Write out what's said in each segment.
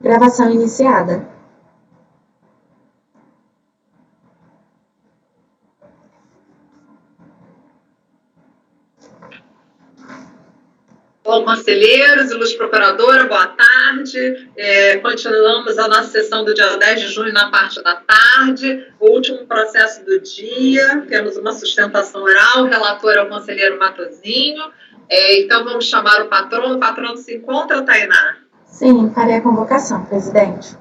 Gravação iniciada. Bom, conselheiros, ilustre procuradora, boa tarde. Continuamos a nossa sessão do dia 10 de junho na parte da tarde, o último processo do dia. Temos uma sustentação oral, o relator é o conselheiro Matosinho. Então, vamos chamar o patrono. O patrono se encontra, Tainá? Sim, farei a convocação, presidente.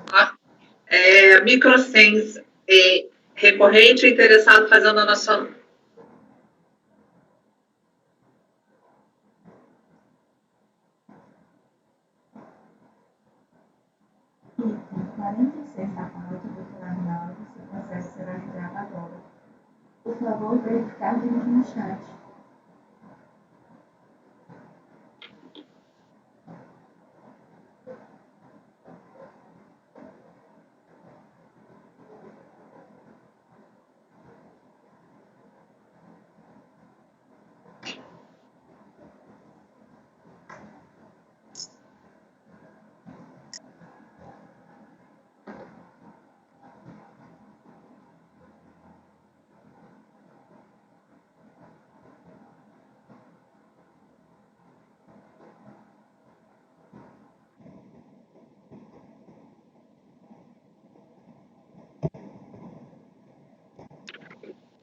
Microsens, recorrente interessado fazendo a nossa... Item 46 da pauta do plenário, seu processo será julgado agora. Por favor, verificar durante um instante.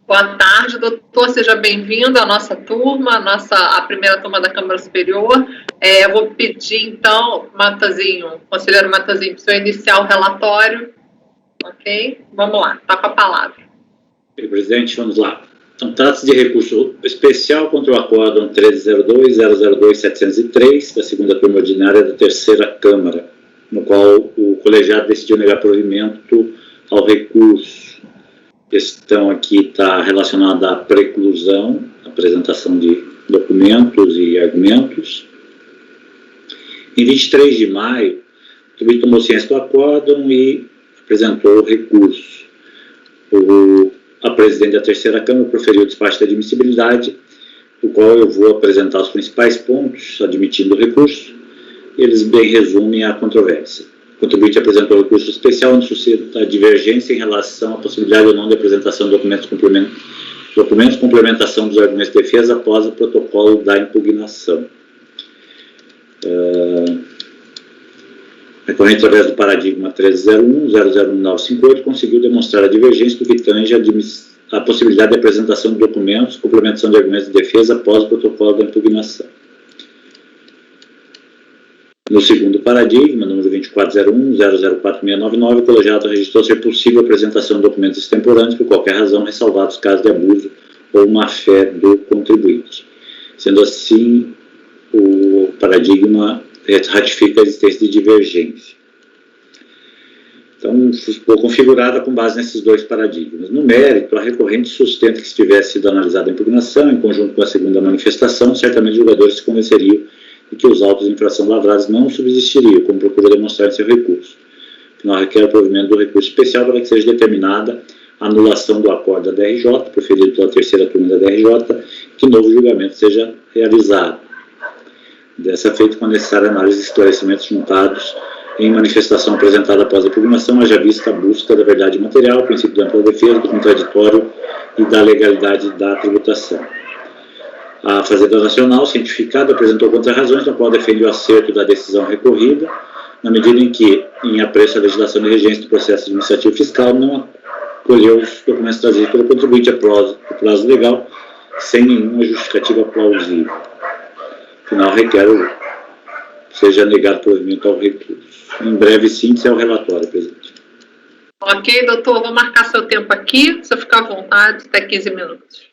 Boa tarde, doutor, seja bem-vindo à nossa turma, a primeira turma da Câmara Superior. Eu vou pedir, então, conselheiro Matosinho, para o senhor iniciar o relatório, ok? Vamos lá, está com a palavra. Presidente, vamos lá. Então, trata-se de recurso especial contra o acórdão 1302-002-703, da segunda turma ordinária da terceira Câmara, no qual o colegiado decidiu negar provimento ao recurso. A questão aqui está relacionada à preclusão, apresentação de documentos e argumentos. Em 23 de maio, o tribunal tomou ciência do acórdão e apresentou o recurso. A presidente da terceira Câmara proferiu o despacho de admissibilidade, do qual eu vou apresentar os principais pontos, admitindo o recurso. Eles bem resumem a controvérsia. O contribuinte apresentou o recurso especial onde suscita a divergência em relação à possibilidade ou não de apresentação de documentos complementação dos argumentos de defesa após o protocolo da impugnação. Recorrente através do paradigma 1301-001958, conseguiu demonstrar a divergência do que tange a possibilidade de apresentação de documentos, complementação de argumentos de defesa após o protocolo da impugnação. No segundo paradigma, número 2401-004699, o colegiado registrou ser possível a apresentação de documentos extemporâneos por qualquer razão, ressalvados casos de abuso ou má-fé do contribuinte. Sendo assim, o paradigma ratifica a existência de divergência. Então, ficou configurada com base nesses dois paradigmas. No mérito, a recorrente sustenta que se tivesse sido analisada a impugnação, em conjunto com a segunda manifestação, certamente os julgadores se convenceriam de que os autos de infração lavrados não subsistiriam, como procura demonstrar em seu recurso. Afinal, requer o provimento do recurso especial para que seja determinada a anulação do acordo da DRJ, proferido pela terceira turma da DRJ, que novo julgamento seja realizado. Dessa feita, com a necessária análise de esclarecimentos juntados em manifestação apresentada após a impugnação, haja vista a busca da verdade material, o princípio da ampla defesa, do contraditório e da legalidade da tributação. A Fazenda Nacional, cientificada, apresentou contra-razões, na qual defende o acerto da decisão recorrida, na medida em que, em apreço à legislação de regência do processo administrativo fiscal, não acolheu os documentos trazidos pelo contribuinte a prazo legal, sem nenhuma justificativa plausível. Afinal, requer seja negado provimento ao recurso. Em breve síntese ao relatório, presidente. Ok, doutor, vou marcar seu tempo aqui, se ficar à vontade, até 15 minutos.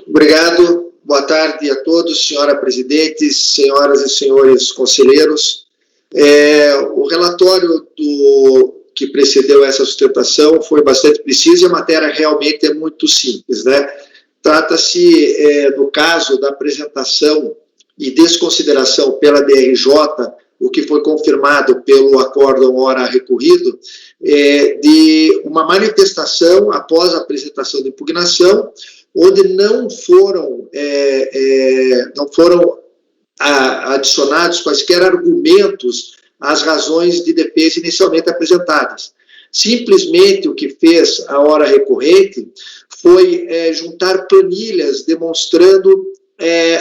Obrigado, boa tarde a todos, senhora presidente, senhoras e senhores conselheiros. O relatório que precedeu essa sustentação foi bastante preciso e a matéria realmente é muito simples, né? Trata-se, no caso da apresentação e desconsideração pela DRJ, o que foi confirmado pelo acórdão ora recorrido, de uma manifestação após a apresentação de impugnação, onde não foram adicionados quaisquer argumentos as razões de defesa inicialmente apresentadas. Simplesmente o que fez a hora recorrente foi juntar planilhas demonstrando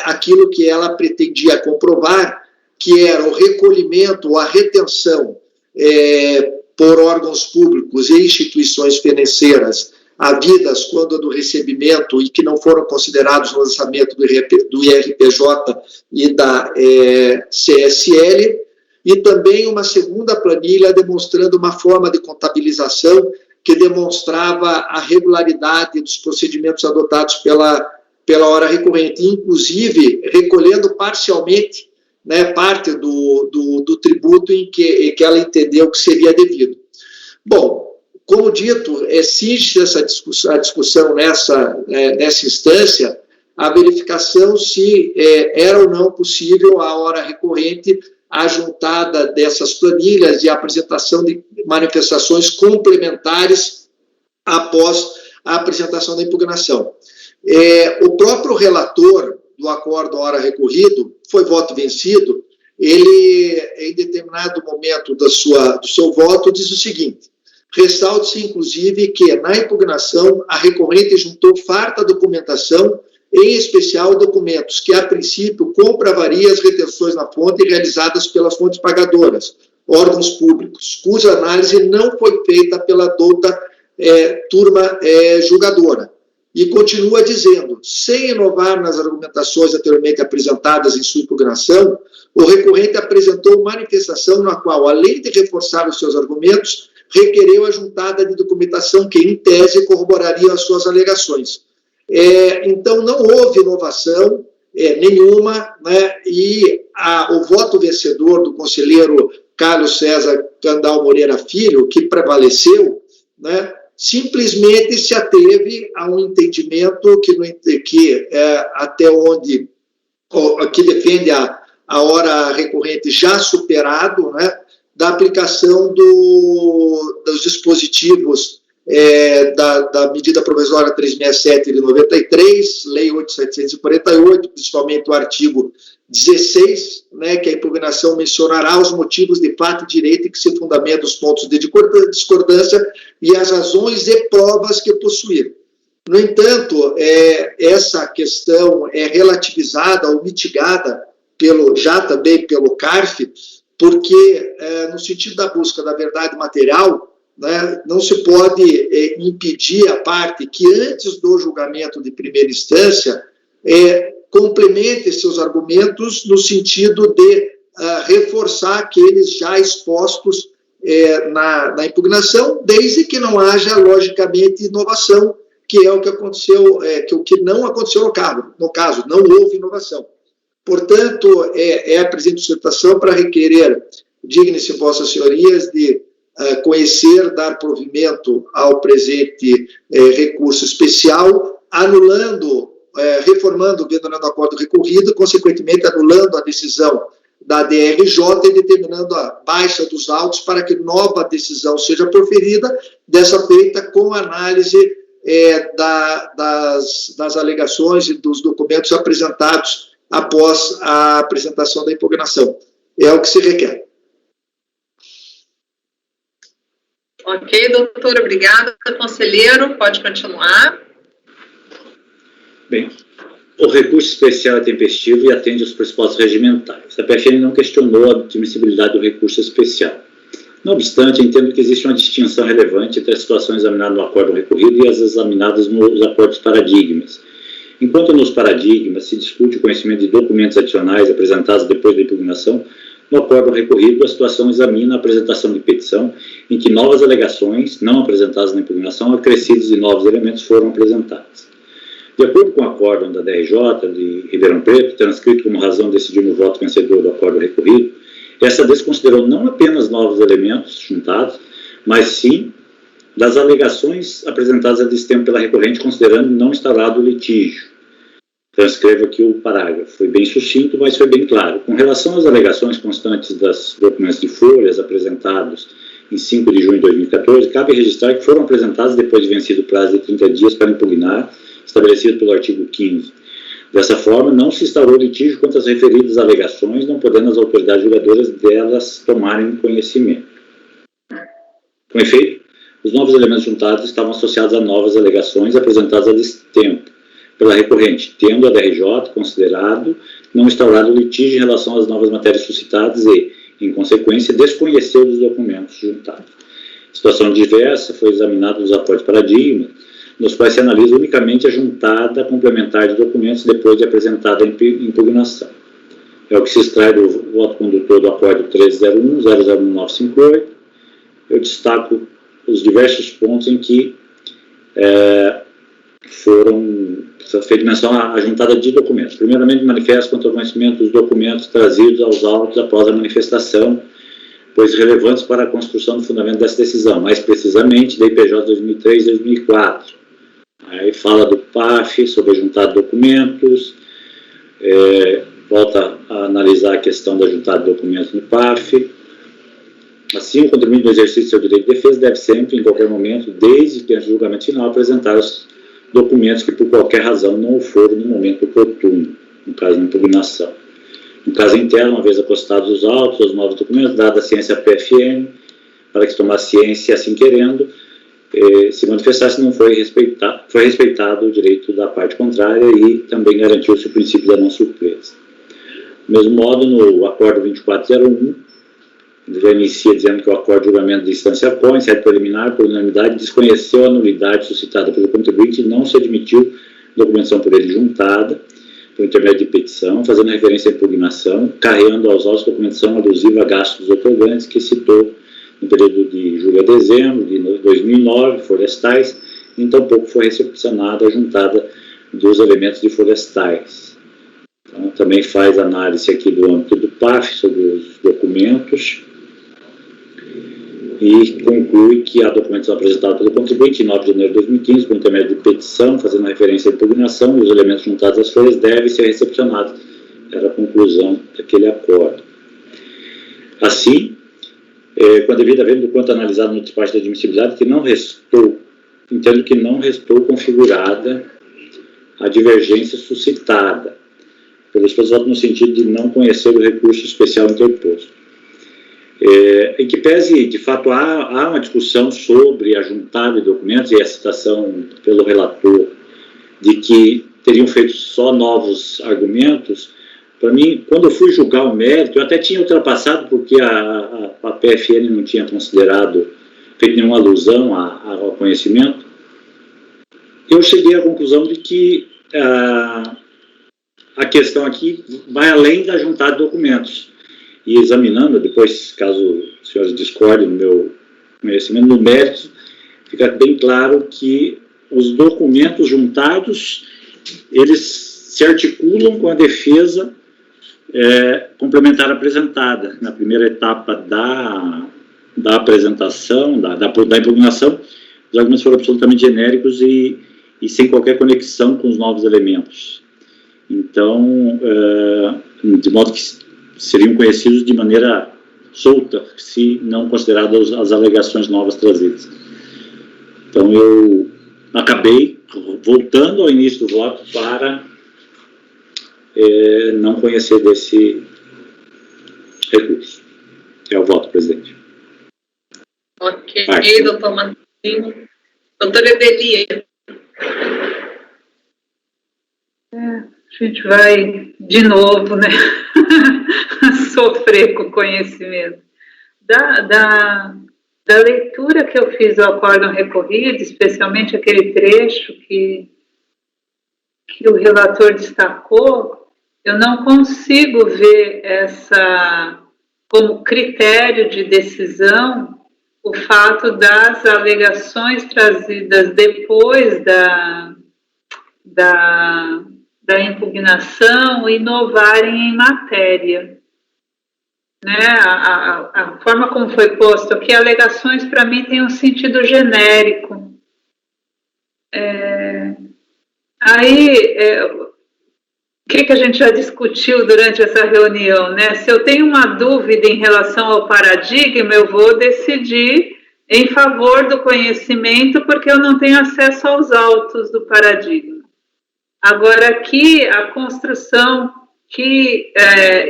aquilo que ela pretendia comprovar, que era o recolhimento ou a retenção por órgãos públicos e instituições financeiras havidas quando do recebimento e que não foram considerados no lançamento do IRPJ e da CSL, e também uma segunda planilha demonstrando uma forma de contabilização que demonstrava a regularidade dos procedimentos adotados pela hora recorrente, inclusive recolhendo parcialmente, né, parte do tributo em que ela entendeu que seria devido. Bom, como dito, exige a discussão nessa instância a verificação se era ou não possível a hora recorrente a juntada dessas planilhas e a apresentação de manifestações complementares após a apresentação da impugnação. O próprio relator do acordo à hora recorrido foi voto vencido. Ele, em determinado momento do seu voto, diz o seguinte: ressalte-se, inclusive, que na impugnação a recorrente juntou farta documentação, em especial documentos que, a princípio, compravaria as retenções na fonte realizadas pelas fontes pagadoras, órgãos públicos, cuja análise não foi feita pela douta turma julgadora. E continua dizendo, sem inovar nas argumentações anteriormente apresentadas em sua impugnação, o recorrente apresentou manifestação na qual, além de reforçar os seus argumentos, requereu a juntada de documentação que, em tese, corroboraria as suas alegações. Então, não houve inovação nenhuma, né, e o voto vencedor do conselheiro Carlos César Candal Moreira Filho, que prevaleceu, né, simplesmente se ateve a um entendimento que até onde que defende a hora recorrente já superado, né, da aplicação dos dispositivos da medida provisória 367 de 93, lei 8.748, principalmente o artigo 16, né, que a impugnação mencionará os motivos de fato e direito em que se fundamentam os pontos de discordância e as razões e provas que possuir. No entanto, essa questão é relativizada ou mitigada já também pelo CARF, porque, no sentido da busca da verdade material, né, não se pode impedir a parte que, antes do julgamento de primeira instância, complemente seus argumentos no sentido de reforçar aqueles já expostos na impugnação, desde que não haja, logicamente, inovação, que é o que aconteceu, o que não aconteceu no caso, não houve inovação. Portanto, a presente sustentação para requerer, dignem-se vossas senhorias, de conhecer, dar provimento ao presente recurso especial, anulando, reformando o venorando acordo recorrido, consequentemente anulando a decisão da DRJ e determinando a baixa dos autos para que nova decisão seja proferida, dessa feita com análise das alegações e dos documentos apresentados após a apresentação da impugnação. É o que se requer. Ok, doutor, obrigada. Conselheiro, pode continuar. Bem, o recurso especial é tempestivo e atende aos pressupostos regimentais. A PFN não questionou a admissibilidade do recurso especial. Não obstante, entendo que existe uma distinção relevante entre as situações examinadas no acordo recorrido e as examinadas nos acordos paradigmas. Enquanto nos paradigmas se discute o conhecimento de documentos adicionais apresentados depois da impugnação, no acordo recorrido, a situação examina a apresentação de petição em que novas alegações, não apresentadas na impugnação, acrescidas de novos elementos foram apresentados. De acordo com o acórdão da DRJ de Ribeirão Preto, transcrito como razão decidir no voto vencedor do acordo recorrido, essa desconsiderou não apenas novos elementos juntados, mas sim das alegações apresentadas a destempo pela recorrente, considerando não instaurado o litígio. Transcrevo aqui o parágrafo. Foi bem sucinto, mas foi bem claro. Com relação às alegações constantes dos documentos de folhas apresentados em 5 de junho de 2014, cabe registrar que foram apresentados depois de vencido o prazo de 30 dias para impugnar, estabelecido pelo artigo 15. Dessa forma, não se instaurou litígio quanto às referidas alegações, não podendo as autoridades julgadoras delas tomarem conhecimento. Com efeito, os novos elementos juntados estavam associados a novas alegações apresentadas a destempo pela recorrente, tendo a DRJ considerado não instaurado litígio em relação às novas matérias suscitadas e, em consequência, desconheceu dos documentos juntados. Situação diversa foi examinada nos acordos paradigma, nos quais se analisa unicamente a juntada complementar de documentos depois de apresentada a impugnação. É o que se extrai do voto condutor do Acórdão 1301-001958. Eu destaco os diversos pontos em que foram feitas menção à juntada de documentos. Primeiramente, manifesto quanto ao conhecimento dos documentos trazidos aos autos após a manifestação, pois relevantes para a construção do fundamento dessa decisão, mais precisamente da IPJ 2003 e 2004. Aí fala do PAF, sobre a juntada de documentos, volta a analisar a questão da juntada de documentos no PAF. Assim, o contribuinte no exercício do seu direito de defesa deve sempre, em qualquer momento, desde que antes do julgamento final, apresentar os documentos que, por qualquer razão, não o foram no momento oportuno, no caso de impugnação. No caso interno, uma vez apostados os autos, os novos documentos, dada a ciência PFN, para que se tomasse ciência, assim querendo, se manifestasse, não foi respeitado o direito da parte contrária e também garantiu-se o princípio da não surpresa. Do mesmo modo, no Acórdão 2401, já inicia dizendo que o acordo de julgamento de instância PO, em sede preliminar, por unanimidade, desconheceu a nulidade suscitada pelo contribuinte e não se admitiu documentação por ele juntada, por intermédio de petição, fazendo referência à impugnação, carregando aos autos documentação alusiva a gastos dos otorgantes, que citou no período de julho a dezembro de 2009, florestais, e tampouco foi recepcionada a juntada dos elementos de florestais. Então, também faz análise aqui do âmbito do PAF sobre os documentos e conclui que a documentação apresentada pelo contribuinte em 9 de janeiro de 2015, por intermédio de petição, fazendo referência à impugnação, e os elementos juntados às folhas devem ser recepcionados. Era a conclusão daquele acordo. Assim, com a devida venda do quanto analisado no despacho de admissibilidade, entendo que não restou configurada a divergência suscitada pelos votos no sentido de não conhecer o recurso especial interposto. Em que pese, de fato, há uma discussão sobre a juntada de documentos e a citação pelo relator de que teriam feito só novos argumentos. Para mim, quando eu fui julgar o mérito, eu até tinha ultrapassado, porque a PFN não tinha feito nenhuma alusão ao conhecimento. Eu cheguei à conclusão de que a questão aqui vai além da juntada de documentos. E examinando, depois, caso os senhores discordem no meu conhecimento, no mérito, fica bem claro que os documentos juntados, eles se articulam com a defesa complementar apresentada. Na primeira etapa da apresentação, da impugnação, os argumentos foram absolutamente genéricos e sem qualquer conexão com os novos elementos. Então, de modo que seriam conhecidos de maneira solta, se não consideradas as alegações novas trazidas. Então, eu acabei voltando ao início do voto para não conhecer desse recurso. É o voto, presidente. Ok, doutor Martins. Doutor Ebeli. A gente vai, de novo, né, sofrer com o conhecimento. Da leitura que eu fiz do acórdão recorrido, especialmente aquele trecho que o relator destacou, eu não consigo ver como critério de decisão o fato das alegações trazidas depois da impugnação inovarem em matéria. Né? A forma como foi posto aqui, alegações para mim têm um sentido genérico. O que a gente já discutiu durante essa reunião, né? Se eu tenho uma dúvida em relação ao paradigma, eu vou decidir em favor do conhecimento porque eu não tenho acesso aos autos do paradigma. Agora, aqui, a construção que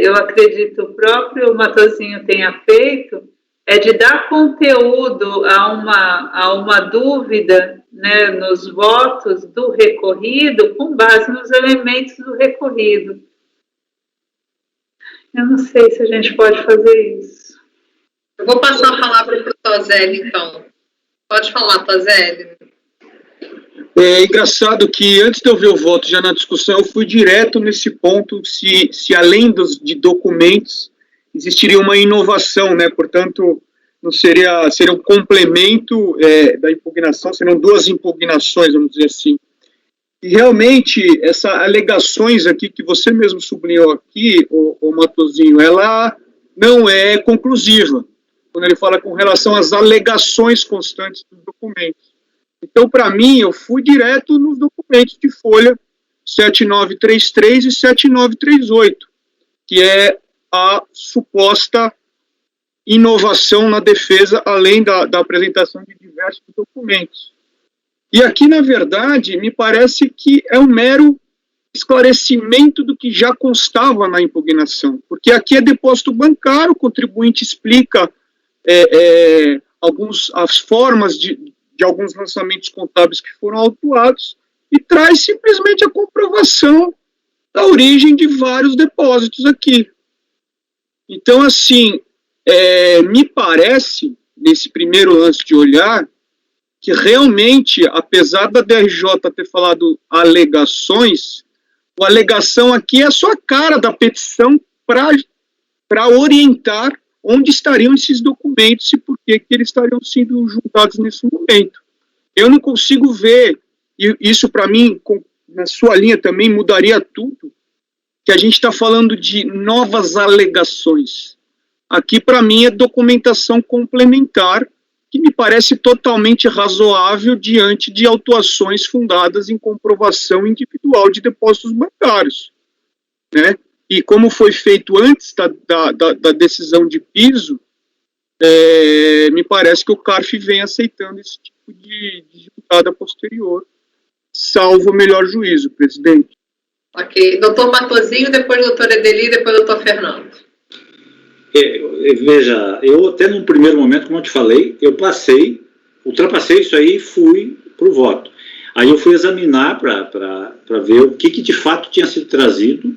eu acredito o próprio Matosinho tenha feito é de dar conteúdo a uma dúvida, né, nos votos do recorrido com base nos elementos do recorrido. Eu não sei se a gente pode fazer isso. Eu vou passar a palavra para o Tozelli, então. Pode falar, Tozelli. É engraçado que antes de eu ver o voto já na discussão, eu fui direto nesse ponto, se além de documentos existiria uma inovação, né? Portanto, não seria um complemento da impugnação, seriam duas impugnações, vamos dizer assim. E realmente, essas alegações aqui, que você mesmo sublinhou aqui, o Matosinho, ela não é conclusiva, quando ele fala com relação às alegações constantes dos documentos. Então, para mim, eu fui direto nos documentos de folha 7933 e 7938, que é a suposta inovação na defesa, além da apresentação de diversos documentos. E aqui, na verdade, me parece que é um mero esclarecimento do que já constava na impugnação, porque aqui é depósito bancário, o contribuinte explica as formas de alguns lançamentos contábeis que foram autuados e traz simplesmente a comprovação da origem de vários depósitos aqui. Então, assim, me parece, nesse primeiro lance de olhar, que realmente, apesar da DRJ ter falado alegações, a alegação aqui é só a cara da petição para orientar onde estariam esses documentos e por que eles estariam sendo juntados nesse momento. Eu não consigo ver, e isso para mim, na sua linha também, mudaria tudo, que a gente está falando de novas alegações. Aqui, para mim, é documentação complementar, que me parece totalmente razoável diante de autuações fundadas em comprovação individual de depósitos bancários, né? E como foi feito antes da decisão de piso, me parece que o CARF vem aceitando esse tipo de juntada posterior, salvo o melhor juízo, presidente. Ok. Doutor Matosinho, depois doutor Edeli, depois doutor Fernando. Veja, eu até num primeiro momento, como eu te falei, eu ultrapassei isso aí e fui para o voto. Aí eu fui examinar para ver o que de fato tinha sido trazido,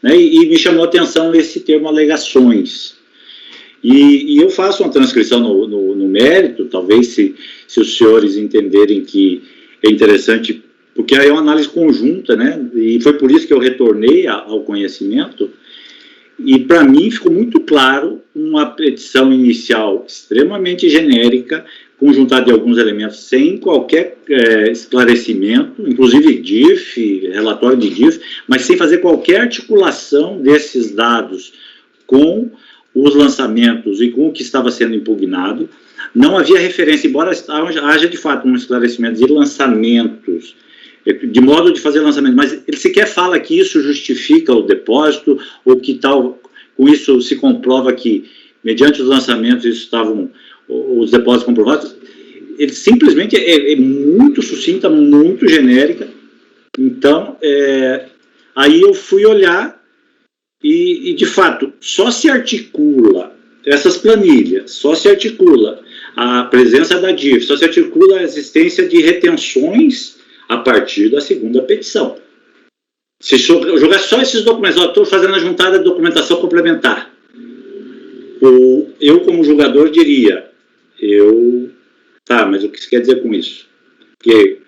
né, e me chamou a atenção esse termo alegações. E eu faço uma transcrição no mérito, talvez se os senhores entenderem que é interessante, porque aí é uma análise conjunta, né, e foi por isso que eu retornei ao conhecimento. E, para mim, ficou muito claro uma petição inicial extremamente genérica, conjuntada de alguns elementos sem qualquer esclarecimento, inclusive DIF, relatório de DIF, mas sem fazer qualquer articulação desses dados com os lançamentos e com o que estava sendo impugnado. Não havia referência, embora haja de fato um esclarecimento de lançamentos, de modo de fazer lançamento, mas ele sequer fala que isso justifica o depósito, ou que tal, com isso se comprova que, mediante os lançamentos, estavam os depósitos comprovados. Ele simplesmente é muito sucinta, muito genérica. Então, aí eu fui olhar e, de fato, só se articula essas planilhas, só se articula a presença da DIF, só se articula a existência de retenções a partir da segunda petição. Se jogar só esses documentos, estou fazendo a juntada de documentação complementar, eu como julgador diria, mas o que você quer dizer com isso? Porque,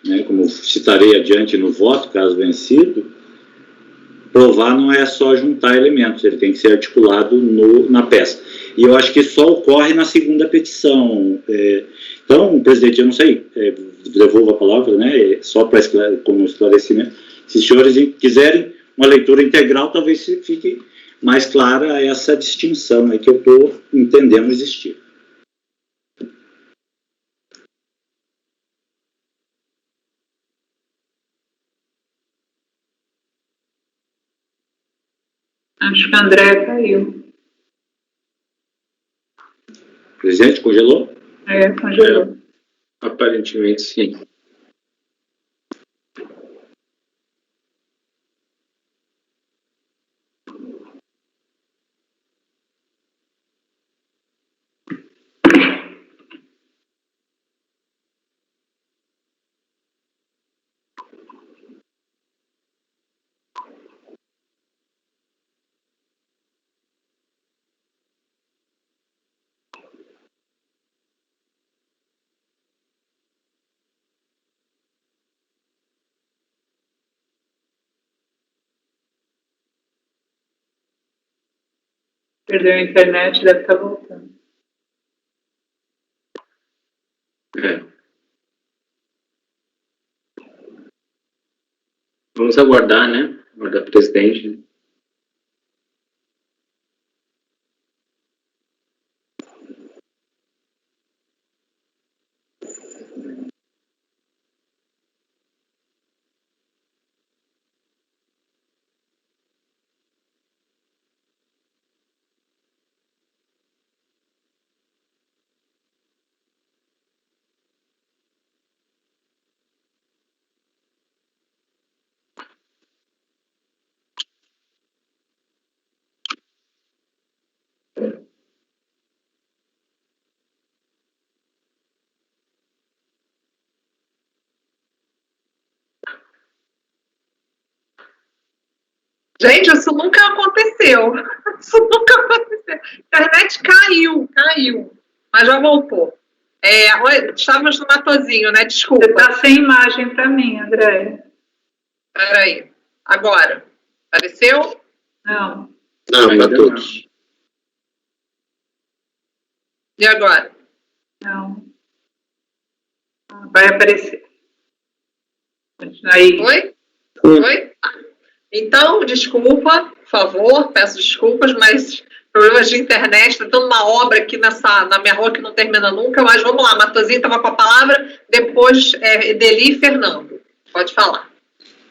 né, como citarei adiante no voto, caso vencido, provar não é só juntar elementos, ele tem que ser articulado na peça. E eu acho que só ocorre na segunda petição. Então, presidente, eu não sei, devolvo a palavra, né, só como esclarecimento. Se os senhores quiserem uma leitura integral, talvez fique mais clara essa distinção aí que eu estou entendendo existir. Acho que o André caiu. Presidente, congelou? Congelou. Aparentemente, sim. Perdeu a internet, deve estar voltando. Vamos aguardar, né? Aguardar o presidente. Gente, isso nunca aconteceu. Isso nunca aconteceu. A internet caiu, mas já voltou. Estávamos no Matozinho, né? Desculpa. Você está sem imagem para mim, André. Peraí. Agora. Apareceu? Não. Não, para todos. E agora? Não. Vai aparecer. Aí. Oi? Oi? Então, desculpa, por favor, peço desculpas, mas problemas de internet, está tendo uma obra aqui na minha rua que não termina nunca, mas vamos lá, Matosinho estava com a palavra, depois Edeli e Fernando. Pode falar.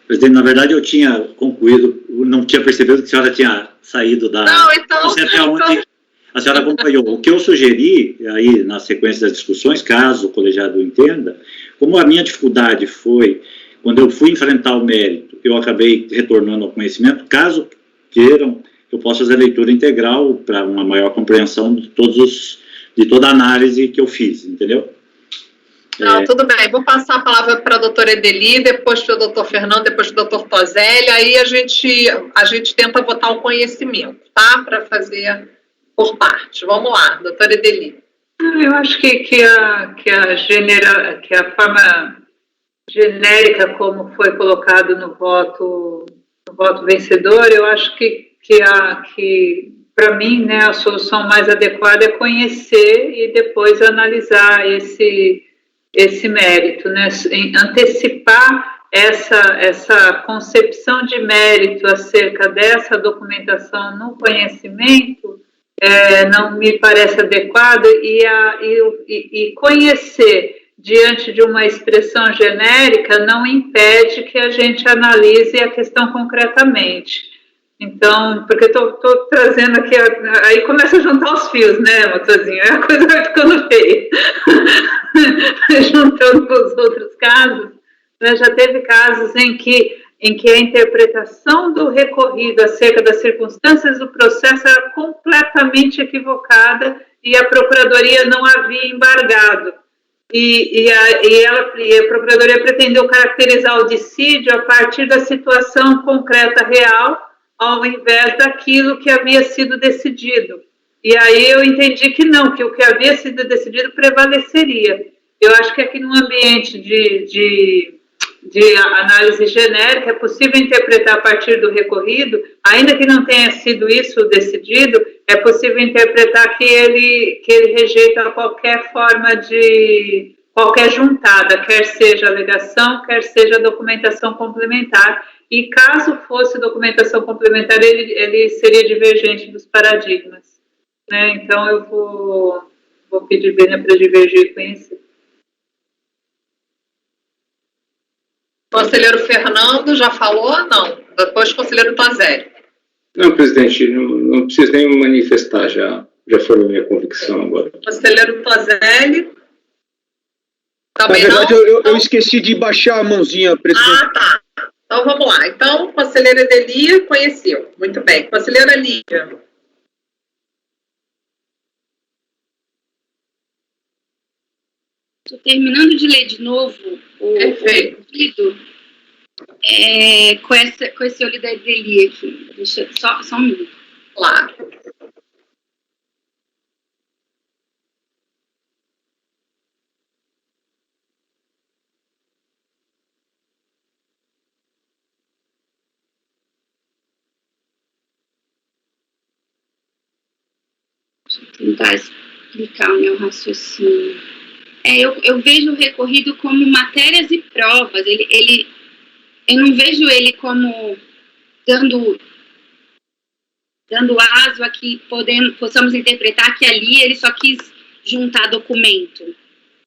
Presidente, na verdade eu tinha concluído, não tinha percebido que a senhora tinha saído da... Não, então... Não sei até onde a senhora acompanhou. O que eu sugeri, aí na sequência das discussões, caso o colegiado entenda, como a minha dificuldade foi, quando eu fui enfrentar o mérito, eu acabei retornando ao conhecimento, caso queiram, eu posso fazer a leitura integral para uma maior compreensão de toda a análise que eu fiz, entendeu? Não, tudo bem. Vou passar a palavra para a doutora Edeli, depois para o doutor Fernando, depois para o doutor Tozelli, aí a gente tenta botar o conhecimento, tá? Para fazer por parte. Vamos lá, doutora Edeli. Eu acho que a forma genérica como foi colocado no voto vencedor, eu acho que para mim, né, a solução mais adequada é conhecer e depois analisar esse mérito, né, antecipar essa concepção de mérito acerca dessa documentação no conhecimento não me parece adequado, e conhecer diante de uma expressão genérica não impede que a gente analise a questão concretamente. Então, porque estou trazendo aqui, aí começa a juntar os fios, né, Matosinho? A coisa vai ficando feia. Juntando com os outros casos, né, já teve casos em que a interpretação do recorrido acerca das circunstâncias do processo era completamente equivocada e a Procuradoria não havia embargado. E a Procuradoria pretendeu caracterizar o dissídio a partir da situação concreta real, ao invés daquilo que havia sido decidido. E aí eu entendi que não, que o que havia sido decidido prevaleceria. Eu acho que aqui num ambiente de análise genérica é possível interpretar a partir do recorrido, ainda que não tenha sido isso decidido, é possível interpretar que ele rejeita qualquer forma de qualquer juntada, quer seja alegação, quer seja documentação complementar, e caso fosse documentação complementar, ele seria divergente dos paradigmas, né? Então eu vou pedir Bênia para divergir e conhecer. Conselheiro Fernando já falou? Não. Depois, conselheiro Tozelli. Não, presidente, não preciso nem me manifestar, já foi a minha convicção agora. Conselheiro Tozelli. Também na verdade, eu esqueci de baixar a mãozinha, presidente. Ah, tá. Então, vamos lá. Então, conselheira Edeli conheceu. Muito bem. Conselheira Lívia. Estou terminando de ler de novo o pedido com esse olho da Edeli aqui. Deixa só um minuto. Claro. tentar explicar o meu raciocínio. Eu vejo o recorrido como matérias e provas. Eu não vejo ele como dando aso a que possamos interpretar que ali ele só quis juntar documento.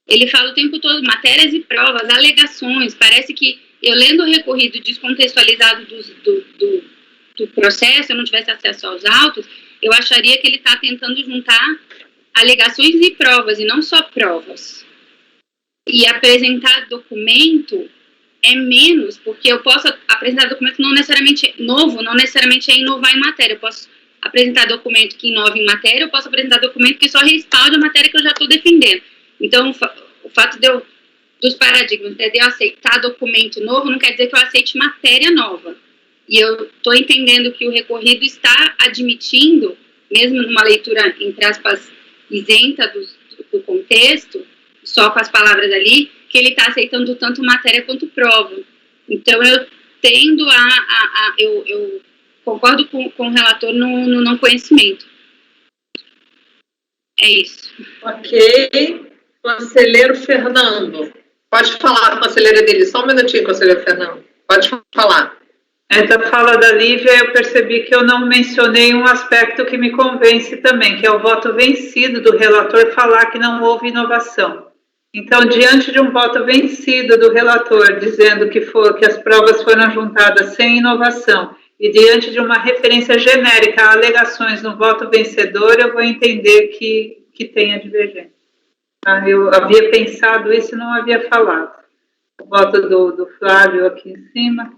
Ele fala o tempo todo matérias e provas, alegações. Parece que eu lendo o recorrido descontextualizado do processo, eu não tivesse acesso aos autos, eu acharia que ele está tentando juntar alegações e provas, e não só provas. E apresentar documento é menos, porque eu posso apresentar documento não necessariamente novo, não necessariamente é inovar em matéria. Eu posso apresentar documento que inova em matéria, eu posso apresentar documento que só respalde a matéria que eu já estou defendendo. Então, o fato dos paradigmas, de eu aceitar documento novo, não quer dizer que eu aceite matéria nova. E eu estou entendendo que o recorrido está admitindo, mesmo numa leitura, entre aspas, isenta do contexto, só com as palavras ali, que ele está aceitando tanto matéria quanto prova. Então, eu tendo eu concordo com o relator no não conhecimento. É isso. Ok. Conselheiro Fernando. Pode falar, conselheira dele. Só um minutinho, conselheiro Fernando. Pode falar. Da fala da Lívia, eu percebi que eu não mencionei um aspecto que me convence também, que é o voto vencido do relator falar que não houve inovação. Então, diante de um voto vencido do relator, dizendo que as provas foram juntadas sem inovação, e diante de uma referência genérica a alegações no voto vencedor, eu vou entender que tenha divergência. Eu havia pensado isso e não havia falado. O voto do Flávio aqui em cima.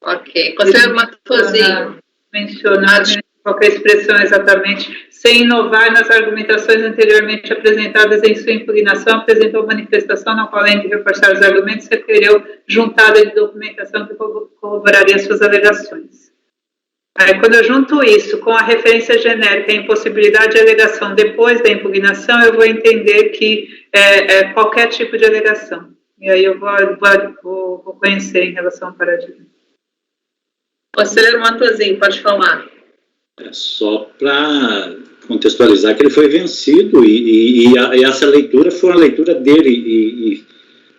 Ok. Conselheiro Matosinho. Mencionar qualquer expressão exatamente, sem inovar nas argumentações anteriormente apresentadas em sua impugnação, apresentou manifestação na qual, além de reforçar os argumentos, requereu juntada de documentação que corroboraria suas alegações. Aí, quando eu junto isso com a referência genérica e impossibilidade de alegação depois da impugnação, eu vou entender que é qualquer tipo de alegação. E aí eu vou conhecer em relação ao paradigma. Conselheiro Matosinho, pode falar. Só para contextualizar que ele foi vencido e essa leitura foi uma leitura dele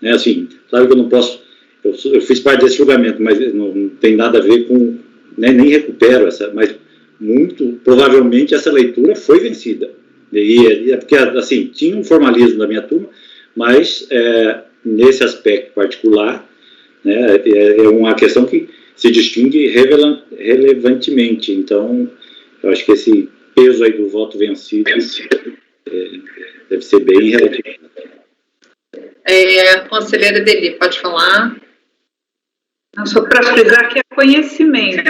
né, assim, claro que eu não posso, eu fiz parte desse julgamento, mas não tem nada a ver com, né, nem recupero essa, mas muito provavelmente essa leitura foi vencida, e é porque assim, tinha um formalismo da minha turma, mas nesse aspecto particular, né, é uma questão que se distingue relevantemente. Então, eu acho que esse peso aí do voto vencido deve ser bem relativo. Conselheira Deli, pode falar. Não, só para frisar que é conhecimento.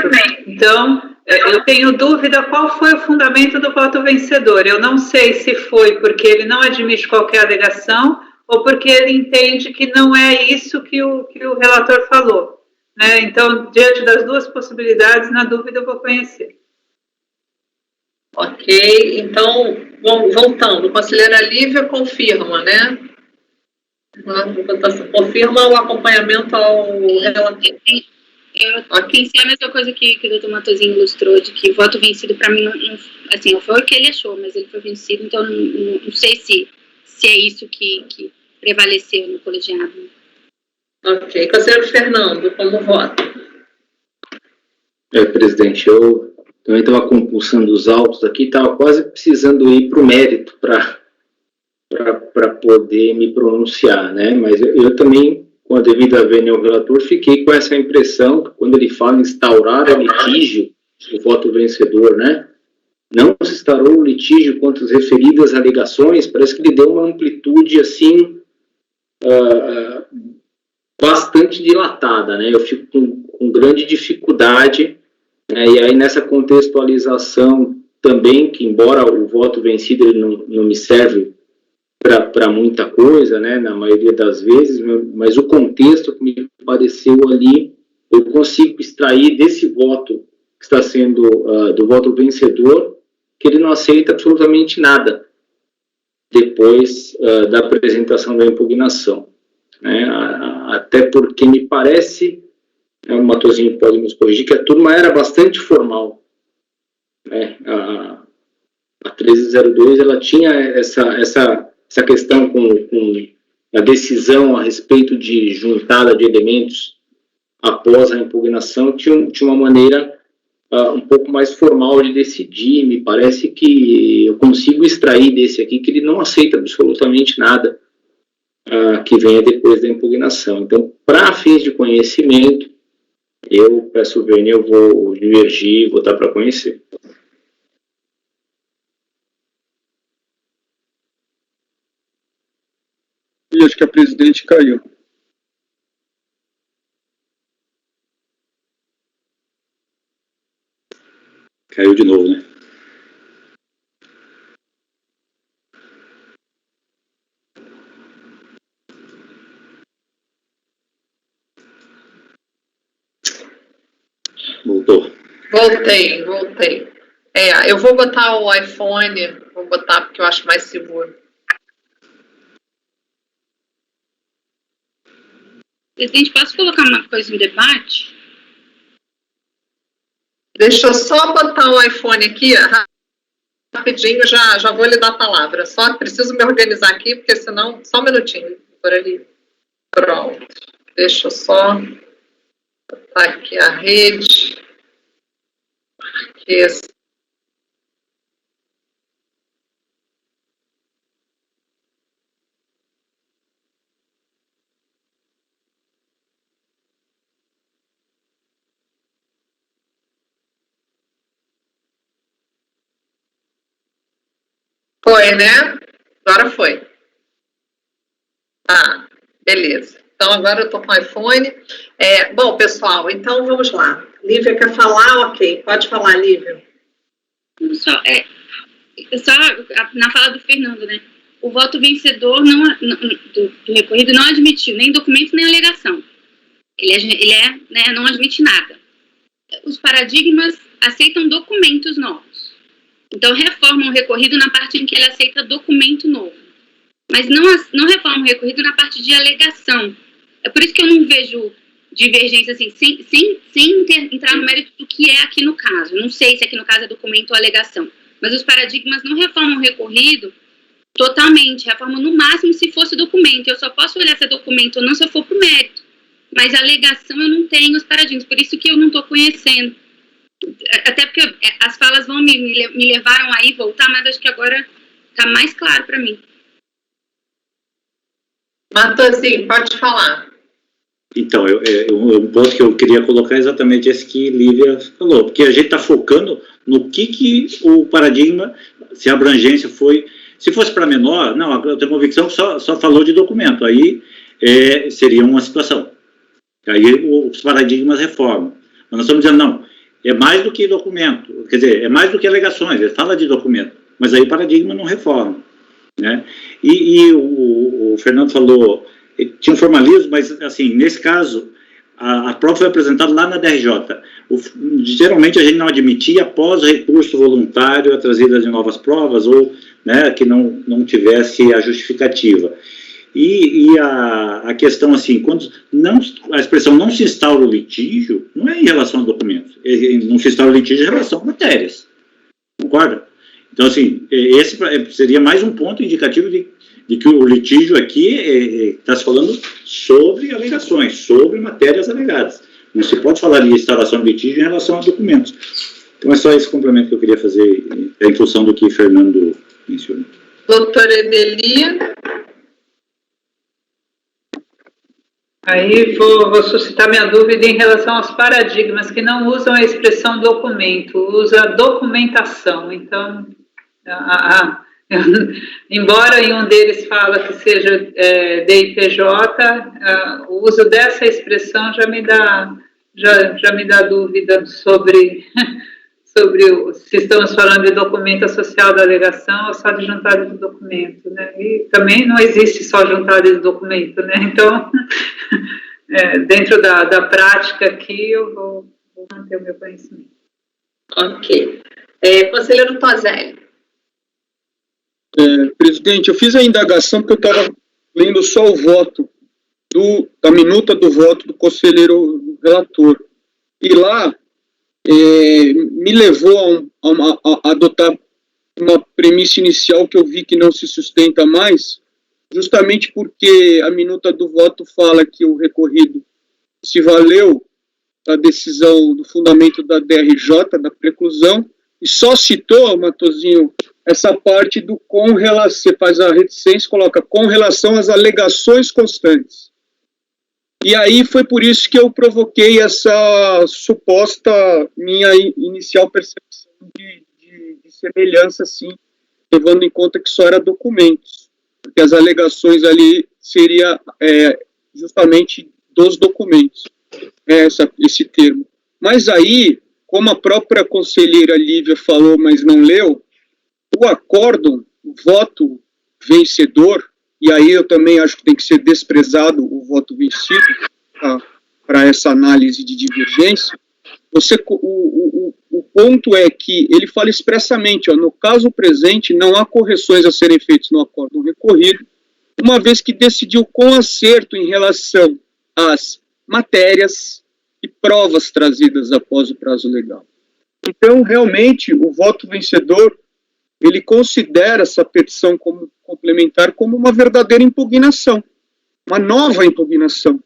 Então, eu tenho dúvida qual foi o fundamento do voto vencedor. Eu não sei se foi porque ele não admite qualquer alegação ou porque ele entende que não é isso que o relator falou. Né? Então, diante das duas possibilidades, na dúvida eu vou conhecer. Ok, então, voltando, conselheira Lívia confirma, né? Confirma o acompanhamento ao relator. Eu pensei a mesma coisa que o doutor Matosinho ilustrou, de que voto vencido para mim, assim, foi o que ele achou, mas ele foi vencido, então não sei se é isso que prevaleceu no colegiado. Ok. Conselheiro Fernando, como vota? Presidente, eu também estava compulsando os autos aqui, estava quase precisando ir para o mérito para poder me pronunciar, né? Mas eu também, com a devida vênia ao relator, fiquei com essa impressão que quando ele fala em instaurar o litígio, o voto vencedor, né? Não se instaurou o litígio contra as referidas alegações, parece que ele deu uma amplitude, assim, bastante dilatada, né? Eu fico com grande dificuldade, né? E aí nessa contextualização também, que embora o voto vencido ele não me serve para muita coisa, né? Na maioria das vezes, mas o contexto que me pareceu ali, eu consigo extrair desse voto que está sendo do voto vencedor, que ele não aceita absolutamente nada depois da apresentação da impugnação. Né, até porque me parece, o Matosinho pode nos corrigir, que a turma era bastante formal. Né, A 1302, ela tinha essa questão com a decisão a respeito de juntada de elementos após a impugnação, tinha uma maneira um pouco mais formal de decidir. Me parece que eu consigo extrair desse aqui que ele não aceita absolutamente nada que venha depois da impugnação. Então, para fins de conhecimento, eu peço vênia, eu vou divergir e votar para conhecer. E acho que a presidente caiu. Caiu de novo, né? Voltou. Voltei. Eu vou botar o iPhone, vou botar porque eu acho mais seguro. Presidente, posso colocar uma coisa em debate? Deixa eu só botar o iPhone aqui, rapidinho, já vou lhe dar a palavra. Só preciso me organizar aqui, porque senão... Só um minutinho, por ali. Pronto. Deixa eu só botar aqui a rede. Foi, né? Agora foi. Tá, beleza. Então, agora eu estou com o iPhone. Bom, pessoal, então vamos lá. Lívia quer falar? Ok, pode falar, Lívia. Só na fala do Fernando, né? O voto vencedor do recorrido não admitiu nem documento nem alegação. Ele não admite nada. Os paradigmas aceitam documentos novos. Então, reformam o recorrido na parte em que ele aceita documento novo. Mas não reformam o recorrido na parte de alegação. É por isso que eu não vejo divergência, assim, sem entrar no mérito do que é aqui no caso. Não sei se aqui no caso é documento ou alegação. Mas os paradigmas não reformam o recorrido totalmente. Reformam no máximo se fosse documento. Eu só posso olhar se é documento ou não se eu for para o mérito. Mas a alegação eu não tenho os paradigmas. Por isso que eu não estou conhecendo. Até porque as falas vão me levaram a ir voltar, mas acho que agora está mais claro para mim. Matosinho, pode falar. Então, um ponto que eu queria colocar é exatamente esse que Lívia falou, porque a gente está focando no que o paradigma, se a abrangência foi... Se fosse para menor, não, eu tenho convicção que só falou de documento, aí seria uma situação. Aí os paradigmas reformam. Mas nós estamos dizendo, não, é mais do que documento, quer dizer, é mais do que alegações, ele fala de documento, mas aí o paradigma não reforma, né? E o Fernando falou, tinha um formalismo, mas, assim, nesse caso, a prova foi apresentada lá na DRJ. Geralmente a gente não admitia após o recurso voluntário a trazida de novas provas, ou, né, que não tivesse a justificativa. E a questão, assim, quando a expressão não se instaura o litígio, não é em relação a documentos, não se instaura o litígio em relação a matérias, concorda? Então, assim, esse seria mais um ponto indicativo de que o litígio aqui está se falando sobre alegações, sobre matérias alegadas. Não se pode falar de instauração de litígio em relação a documentos. Então, é só esse complemento que eu queria fazer em função do que Fernando mencionou. Doutora Edelia. Aí vou suscitar minha dúvida em relação aos paradigmas que não usam a expressão documento, usa documentação. Então, embora em um deles fala que seja DIPJ, o uso dessa expressão já me dá dúvida sobre se estamos falando de documento associado à alegação ou só de juntada de documento, né? E também não existe só juntada de documento, né? Então, dentro da prática aqui, eu vou manter o meu conhecimento. Ok. Conselheiro Tozelli. Presidente, eu fiz a indagação porque eu estava lendo só o voto, da minuta do voto do conselheiro relator. E lá me levou a adotar uma premissa inicial que eu vi que não se sustenta mais, justamente porque a minuta do voto fala que o recorrido se valeu da decisão do fundamento da DRJ, da preclusão, e só citou, Matosinho, essa parte do com relação, você faz a reticência, coloca com relação às alegações constantes. E aí foi por isso que eu provoquei essa suposta minha inicial percepção de semelhança, assim, levando em conta que só era documentos, porque as alegações ali seria justamente dos documentos, esse termo. Mas aí, como a própria conselheira Lívia falou, mas não leu, o acórdão, o voto vencedor, e aí eu também acho que tem que ser desprezado o voto vencido para essa análise de divergência. O ponto é que ele fala expressamente, no caso presente, não há correções a serem feitas no acórdão recorrido, uma vez que decidiu com acerto em relação às matérias e provas trazidas após o prazo legal. Então, realmente, o voto vencedor, ele considera essa petição como complementar como uma verdadeira impugnação, uma nova impugnação,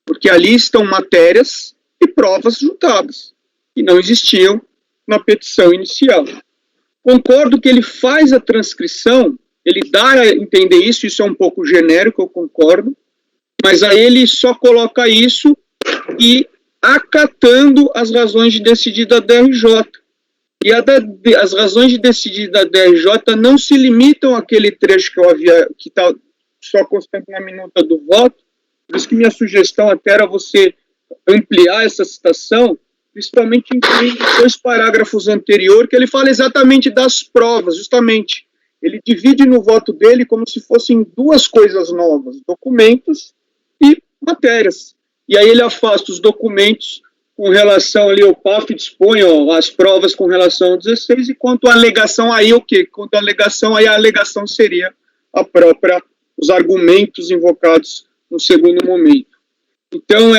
porque ali estão matérias e provas juntadas, que não existiam na petição inicial. Concordo que ele faz a transcrição, ele dá a entender isso é um pouco genérico, eu concordo, mas aí ele só coloca isso e acatando as razões de decidir da DRJ. E as razões de decidir da DRJ não se limitam àquele trecho que está só constante na minuta do voto, por isso que minha sugestão até era você ampliar essa citação, principalmente incluindo 2 parágrafos anteriores, que ele fala exatamente das provas, justamente. Ele divide no voto dele como se fossem 2 coisas novas, documentos e matérias. E aí ele afasta os documentos com relação ali ao PAF, dispõe as provas com relação ao 16, e quanto à alegação aí, o quê? Quanto à alegação aí, a alegação seria os argumentos invocados no segundo momento. Então,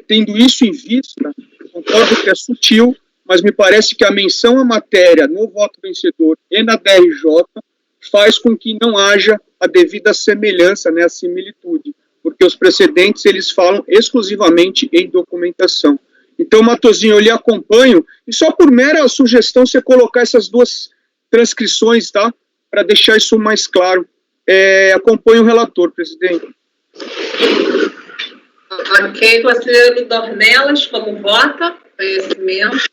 tendo isso em vista, concordo que é sutil, mas me parece que a menção à matéria no voto vencedor e na DRJ faz com que não haja a devida semelhança, a similitude, porque os precedentes, eles falam exclusivamente em documentação. Então, Matosinho, eu lhe acompanho, e só por mera sugestão você colocar essas 2 transcrições, tá? Para deixar isso mais claro. Acompanho o relator, presidente. Ok, conselheiro Dornelas, como vota? Conhecimento.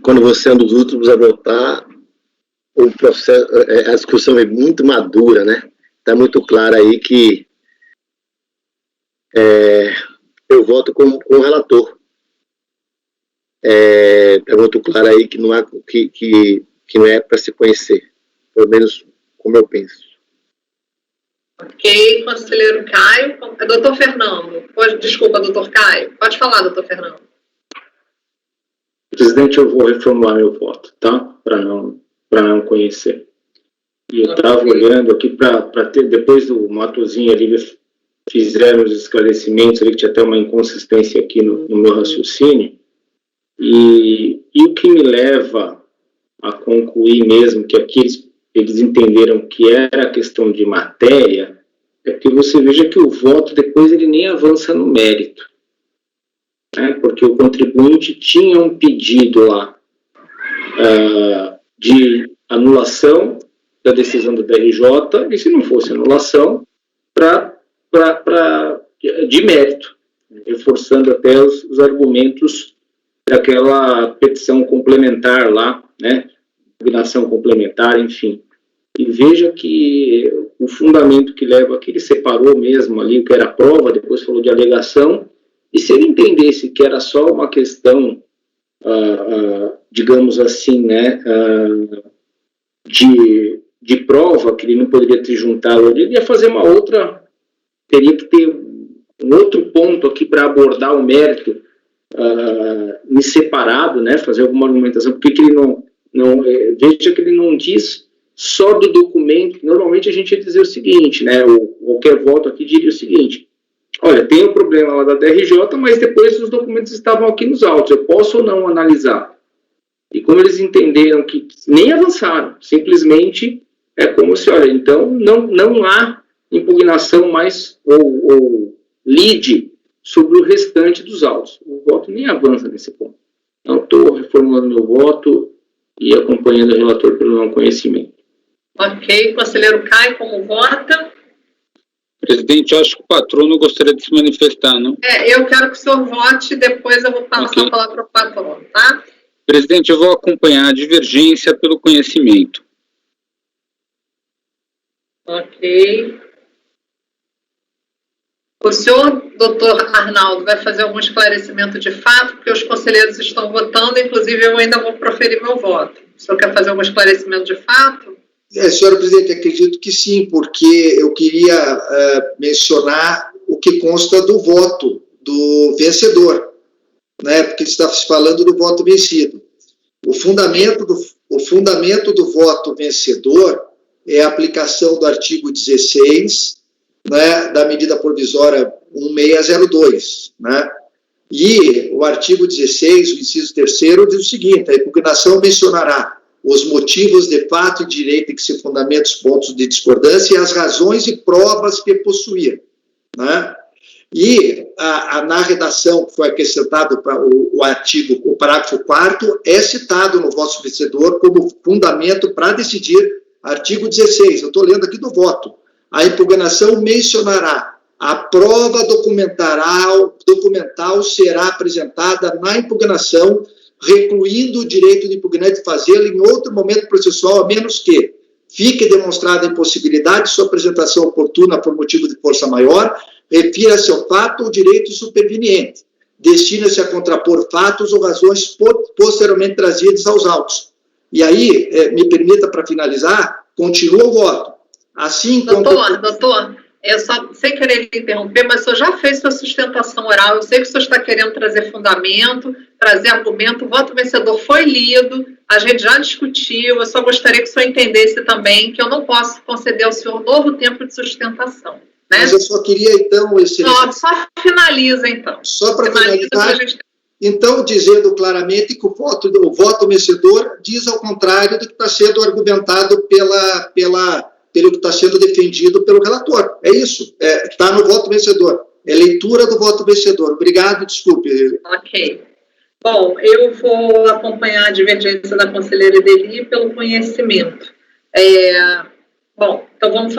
Quando você é um dos últimos a votar, o processo, a discussão é muito madura, né? Está muito claro aí que eu voto com o relator. Está muito claro aí que não há que não é para se conhecer, pelo menos como eu penso. Ok, conselheiro Caio. Doutor Fernando. Desculpa, doutor Caio. Pode falar, doutor Fernando. Presidente, eu vou reformular meu voto, tá? Para não conhecer. E eu estava olhando aqui para ter, depois do Matosinho ali, fizeram os esclarecimentos ali, que tinha até uma inconsistência aqui no meu raciocínio. E o que me leva a concluir mesmo que aqui eles entenderam que era a questão de matéria, é que você veja que o voto depois ele nem avança no mérito, né? Porque o contribuinte tinha um pedido lá de anulação da decisão do DRJ, e se não fosse anulação, de mérito, reforçando até os argumentos daquela petição complementar lá, né? Impugnação complementar, enfim. E veja que o fundamento que leva aqui, ele separou mesmo ali o que era prova, depois falou de alegação, e se ele entendesse que era só uma questão, digamos assim, né, de prova, que ele não poderia ter juntado, ele ia fazer uma outra, teria que ter um outro ponto aqui para abordar o mérito em separado, né, fazer alguma argumentação, porque que ele não veja que ele não diz só do documento. Normalmente a gente ia dizer o seguinte, né, qualquer voto aqui diria o seguinte: olha, tem um problema lá da DRJ, mas depois os documentos estavam aqui nos autos, eu posso ou não analisar? E como eles entenderam que nem avançaram, simplesmente é como se, olha, então não há impugnação mais ou lide sobre o restante dos autos. O voto nem avança nesse ponto. Então, estou reformulando meu voto e acompanhando o relator pelo não conhecimento. Ok. Conselheiro Caio, como vota? Presidente, eu acho que o patrono gostaria de se manifestar, não? Eu quero que o senhor vote, depois eu vou passar a palavra para o patrono, tá? Presidente, eu vou acompanhar a divergência pelo conhecimento. Ok. O senhor, doutor Arnaldo, vai fazer algum esclarecimento de fato, porque os conselheiros estão votando, inclusive eu ainda vou proferir meu voto. O senhor quer fazer algum esclarecimento de fato? Senhora presidente, acredito que sim, porque eu queria mencionar o que consta do voto do vencedor, né, porque está falando do voto vencido. O fundamento do voto vencedor é a aplicação do artigo 16, né, da medida provisória 1602, né? E o artigo 16, o inciso 3º, diz o seguinte: a impugnação mencionará os motivos de fato e direito em que se fundamentam os pontos de discordância e as razões e provas que possuía, né? E na redação que foi acrescentado para o artigo, o parágrafo 4º, é citado no voto vencedor como fundamento para decidir, artigo 16, eu estou lendo aqui do voto: a impugnação mencionará a prova documental será apresentada na impugnação, recluindo o direito do impugnante fazê-lo em outro momento processual, a menos que fique demonstrada a impossibilidade de sua apresentação oportuna por motivo de força maior, refira-se ao fato ou direito superveniente, destina-se a contrapor fatos ou razões posteriormente trazidas aos autos. E aí, me permita, para finalizar, continua o voto. Assim como... Doutor, eu só, sem querer lhe interromper, mas o senhor já fez sua sustentação oral, eu sei que o senhor está querendo trazer fundamento, trazer argumento, o voto vencedor foi lido, a gente já discutiu, eu só gostaria que o senhor entendesse também que eu não posso conceder ao senhor novo tempo de sustentação. Né? Mas eu só queria, então... Só finaliza, então. Só para finalizar, então, dizendo claramente que o voto vencedor diz ao contrário do que está sendo argumentado pelo que está sendo defendido pelo relator. É isso. Está no voto vencedor. É leitura do voto vencedor. Obrigado, desculpe. Ok. Bom, eu vou acompanhar a divergência da conselheira Edeli pelo conhecimento. Bom, então vamos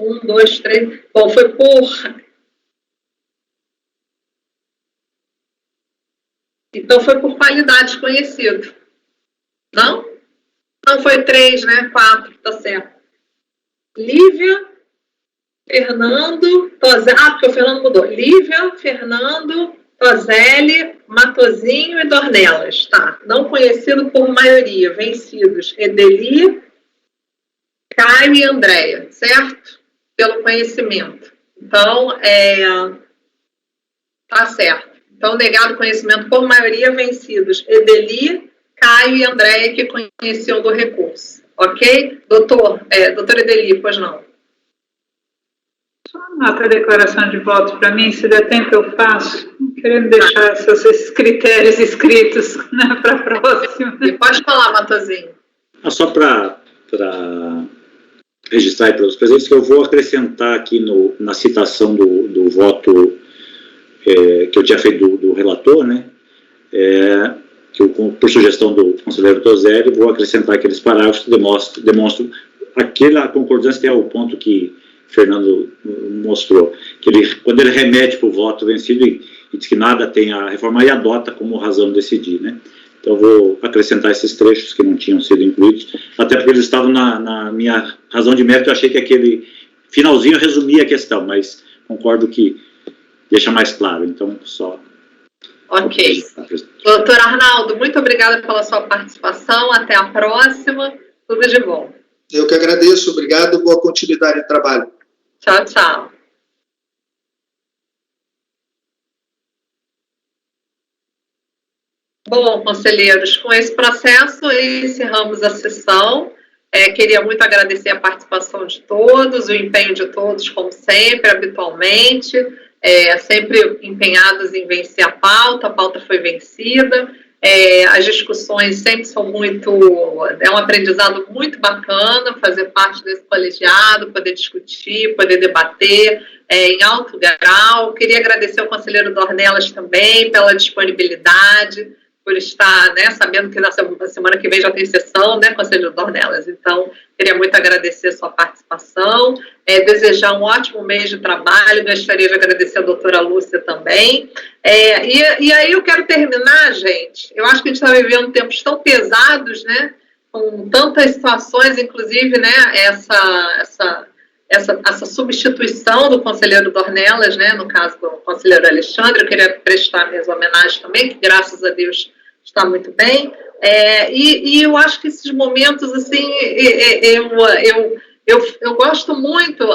1, 2, 3... Bom, foi por... Então foi por qualidade conhecido. Não? Não foi 3, né? 4, tá certo. Lívia, Fernando, Tozelli... porque o Fernando mudou. Lívia, Fernando, Tozelli, Matozinho e Dornelas. Tá. Não conhecido por maioria. Vencidos. Edeli, Caio e Andréia. Certo? Pelo conhecimento. Então, tá certo. Então, negado conhecimento por maioria, vencidos. Edeli, Caio e Andréia, que conheciam do recurso. Ok? Doutora Edeli, pois não. Só anota a declaração de voto para mim, se der tempo eu faço. Querendo deixar esses critérios escritos, né, para a próxima. E pode falar, Matozinho. Só para registrar aí para os presentes, que eu vou acrescentar aqui na citação do voto que eu tinha feito do relator, né, que eu, por sugestão do conselheiro Tozelli, vou acrescentar aqueles parágrafos que demonstram aquela concordância, que é o ponto que Fernando mostrou, que quando ele remete para o voto vencido e diz que nada tem a reformar e adota como razão de decidir, né. Então, vou acrescentar esses trechos que não tinham sido incluídos, até porque eles estavam na minha razão de mérito. Eu achei que aquele finalzinho resumia a questão, mas concordo que deixa mais claro, então, só... Ok. Doutor Arnaldo, muito obrigada pela sua participação, até a próxima, tudo de bom. Eu que agradeço, obrigado, boa continuidade de trabalho. Tchau, tchau. Bom, conselheiros, com esse processo, encerramos a sessão. Queria muito agradecer a participação de todos, o empenho de todos, como sempre, habitualmente, sempre empenhados em vencer a pauta foi vencida. As discussões sempre são é um aprendizado muito bacana fazer parte desse colegiado, poder discutir, poder debater em alto grau. Queria agradecer ao conselheiro Dornelas também pela disponibilidade, por estar, né, sabendo que na semana que vem já tem sessão, né, conselheiro Dornelas. Então, queria muito agradecer a sua participação, desejar um ótimo mês de trabalho, gostaria de agradecer a doutora Lúcia também. E aí eu quero terminar, gente, eu acho que a gente está vivendo tempos tão pesados, né, com tantas situações, inclusive, né, essa substituição do conselheiro Dornelas, né, no caso do conselheiro Alexandre. Eu queria prestar minhas homenagens também, que graças a Deus está muito bem, e eu acho que esses momentos, assim, eu gosto muito,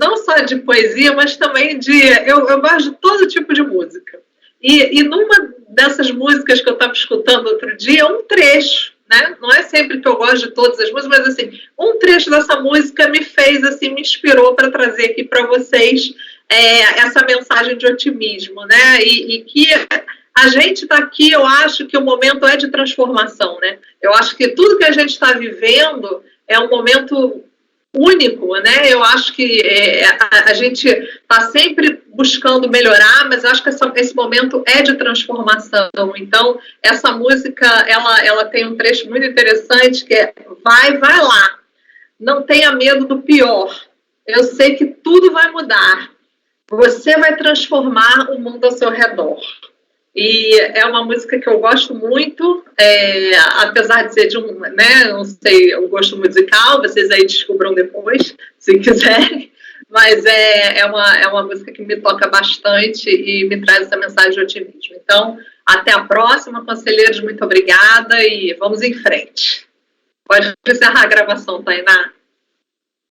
não só de poesia, mas também eu gosto de todo tipo de música, e numa dessas músicas que eu estava escutando outro dia, um trecho, né? Não é sempre que eu gosto de todas as músicas, mas assim, um trecho dessa música me fez, assim, me inspirou para trazer aqui para vocês essa mensagem de otimismo, né? E que a gente está aqui, eu acho que o momento é de transformação, né? Eu acho que tudo que a gente está vivendo é um momento único, né? Eu acho que a gente está sempre buscando melhorar, mas eu acho que esse momento é de transformação. Então, essa música, ela tem um trecho muito interessante que é: vai lá, não tenha medo do pior, eu sei que tudo vai mudar, você vai transformar o mundo ao seu redor. E é uma música que eu gosto muito, apesar de ser de não sei, um gosto musical, vocês aí descubram depois, se quiserem, mas é uma música que me toca bastante e me traz essa mensagem de otimismo. Então, até a próxima, conselheiros, muito obrigada e vamos em frente. Pode encerrar a gravação, Tainá.